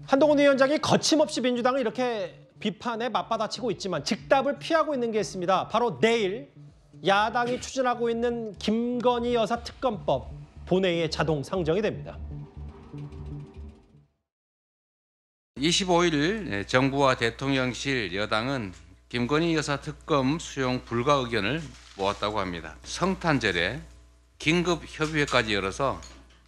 한동훈 위원장이 거침없이 민주당을 이렇게 비판에 맞받아치고 있지만 즉답을 피하고 있는 게 있습니다. 바로 내일 야당이 추진하고 있는 김건희 여사 특검법 본회의에 자동 상정이 됩니다. 25일 정부와 대통령실 여당은 김건희 여사 특검 수용 불가 의견을 모았다고 합니다. 성탄절에 긴급 협의회까지 열어서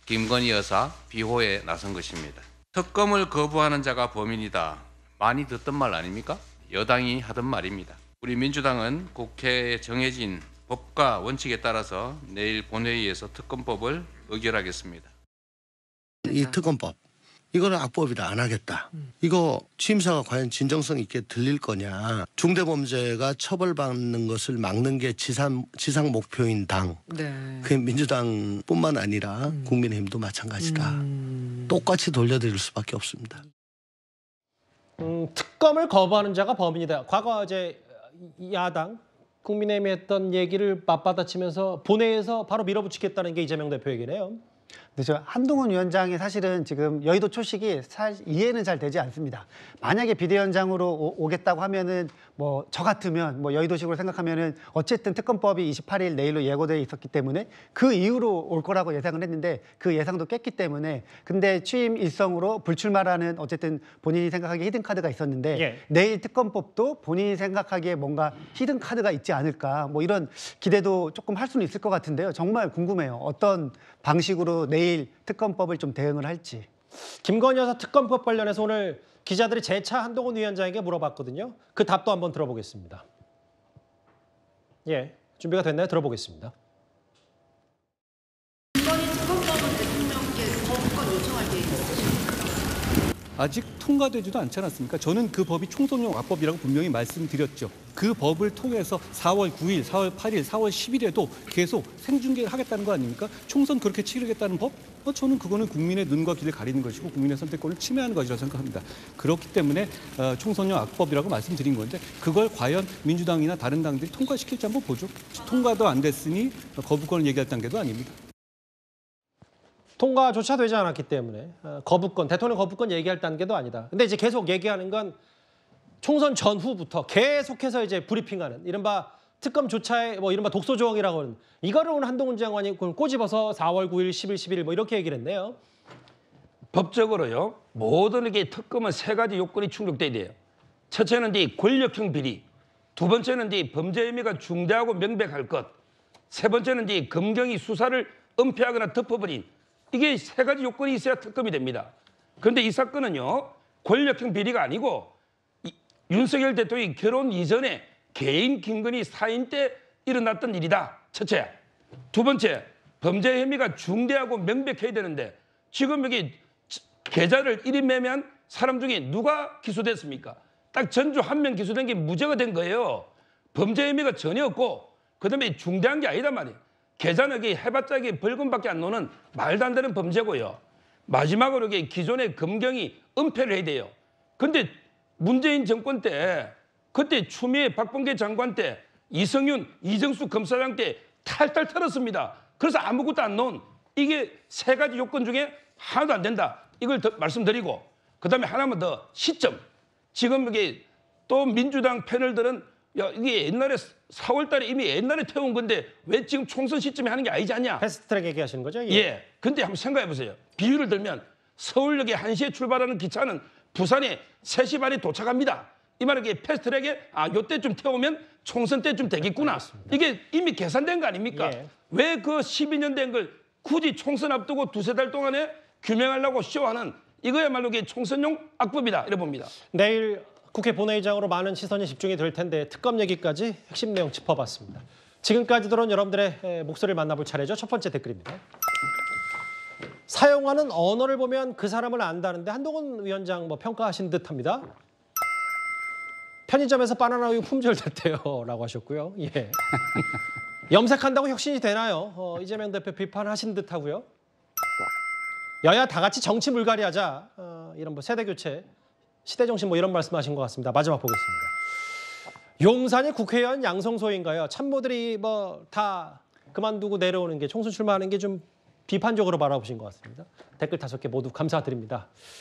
김건희 여사 비호에 나선 것입니다. 특검을 거부하는 자가 범인이다. 많이 듣던 말 아닙니까? 여당이 하던 말입니다. 우리 민주당은 국회에 정해진 법과 원칙에 따라서 내일 본회의에서 특검법을 의결하겠습니다. 이 특검법, 이거는 악법이라 안 하겠다. 이거 취임사가 과연 진정성 있게 들릴 거냐. 중대범죄가 처벌받는 것을 막는 게 지상 목표인 당. 네. 그게 민주당뿐만 아니라 국민의힘도 마찬가지다. 똑같이 돌려드릴 수밖에 없습니다. 특검을 거부하는 자가 범인이다. 과거 이제 야당 국민의힘이 했던 얘기를 맞받아치면서 본회의에서 바로 밀어붙이겠다는 게 이재명 대표 얘기네요. 근데 저 한동훈 위원장이 사실은 지금 여의도 초식이 사실 이해는 잘 되지 않습니다. 만약에 비대위원장으로 오겠다고 하면은 뭐 저 같으면 뭐 여의도식으로 생각하면은 어쨌든 특검법이 28일 내일로 예고되어 있었기 때문에 그 이후로 올 거라고 예상을 했는데 그 예상도 깼기 때문에 근데 취임 일성으로 불출마라는 어쨌든 본인이 생각하기에 히든 카드가 있었는데 예. 내일 특검법도 본인이 생각하기에 뭔가 히든 카드가 있지 않을까 뭐 이런 기대도 조금 할 수는 있을 것 같은데요. 정말 궁금해요. 어떤 방식으로 내일 특검법을 좀 대응을 할지. 김건희 여사 특검법 관련해서 오늘 기자들이 재차 한동훈 위원장에게 물어봤거든요. 그 답도 한번 들어보겠습니다. 예, 준비가 됐나요? 들어보겠습니다. 김건희 특검법은 대통령께 거부권 요청할 계획이 있으십니까? 아직 통과되지도 않지 않았습니까? 저는 그 법이 총선용 악법이라고 분명히 말씀드렸죠. 그 법을 통해서 4월 9일, 4월 8일, 4월 10일에도 계속 생중계를 하겠다는 거 아닙니까? 총선 그렇게 치르겠다는 법? 저는 그거는 국민의 눈과 귀를 가리는 것이고 국민의 선택권을 침해하는 것이라고 생각합니다. 그렇기 때문에 총선용 악법이라고 말씀드린 건데 그걸 과연 민주당이나 다른 당들이 통과시킬지 한번 보죠. 통과도 안 됐으니 거부권을 얘기할 단계도 아닙니다. 통과조차 되지 않았기 때문에 거부권, 대통령 거부권 얘기할 단계도 아니다. 근데 이제 계속 얘기하는 건 총선 전후부터 계속해서 이제 브리핑하는 이른바 특검조차의 뭐 이른바 독소 조항이라고 하는 이거를 오늘 한동훈 장관이 꼬집어서 4월 9일, 10일, 11일 뭐 이렇게 얘기를 했네요. 법적으로요. 모든 게 특검은 세 가지 요건이 충족돼야 돼요. 첫째는 권력형 비리, 두 번째는 범죄 혐의가 중대하고 명백할 것, 세 번째는 검경이 수사를 은폐하거나 덮어버린 이게 세 가지 요건이 있어야 특검이 됩니다. 그런데 이 사건은요. 권력형 비리가 아니고 윤석열 대통령이 결혼 이전에 개인 김건희 사인 때 일어났던 일이다. 첫째. 두 번째, 범죄 혐의가 중대하고 명백해야 되는데 지금 여기 계좌를 1인 매매한 사람 중에 누가 기소됐습니까? 딱 전주 한 명 기소된 게 무죄가 된 거예요. 범죄 혐의가 전혀 없고 그다음에 중대한 게 아니단 말이에요. 계좌는 여기 해봤자 이게 벌금밖에 안 노는 말도 안 되는 범죄고요. 마지막으로 이게 기존의 검경이 은폐를 해야 돼요. 근데 문재인 정권 때 그때 추미애 박범계 장관 때 이성윤 이정수 검사장 때 탈탈 털었습니다. 그래서 아무것도 안 놓은 이게 세 가지 요건 중에 하나도 안 된다. 이걸 더 말씀드리고 그다음에 하나만 더 시점. 지금 이게 또 민주당 패널들은 야 이게 옛날에 4월 달에 이미 옛날에 태운 건데 왜 지금 총선 시점에 하는 게 아니지 않냐. 패스트트랙 얘기하시는 거죠? 예. 근데 한번 생각해 보세요. 비유를 들면 서울역에 1시에 출발하는 기차는 부산에 3시 반에 도착합니다. 이 말은 패스트트랙에 요때쯤 태우면 총선 때쯤 되겠구나. 알겠습니다. 이게 이미 계산된 거 아닙니까? 예. 왜 그 12년 된 걸 굳이 총선 앞두고 두세 달 동안에 규명하려고 쇼하는 이거야말로 총선용 악법이다. 이래 봅니다. 내일 국회 본회의장으로 많은 시선이 집중이 될 텐데 특검 얘기까지 핵심 내용 짚어봤습니다. 지금까지 들어온 여러분들의 목소리를 만나볼 차례죠. 첫 번째 댓글입니다. 사용하는 언어를 보면 그 사람을 안다는데 한동훈 위원장 뭐 평가하신 듯합니다. 편의점에서 바나나 우유 품절됐대요 라고 하셨고요. 예. 염색한다고 혁신이 되나요? 이재명 대표 비판하신 듯하고요. 여야 다 같이 정치 물갈이하자. 이런 뭐 세대교체, 시대정신 뭐 이런 말씀하신 것 같습니다. 마지막 보겠습니다. 용산이 국회의원 양성소인가요? 참모들이 뭐 다 그만두고 내려오는 게 총선 출마하는 게 좀 비판적으로 바라보신 것 같습니다. 댓글 5개 모두 감사드립니다.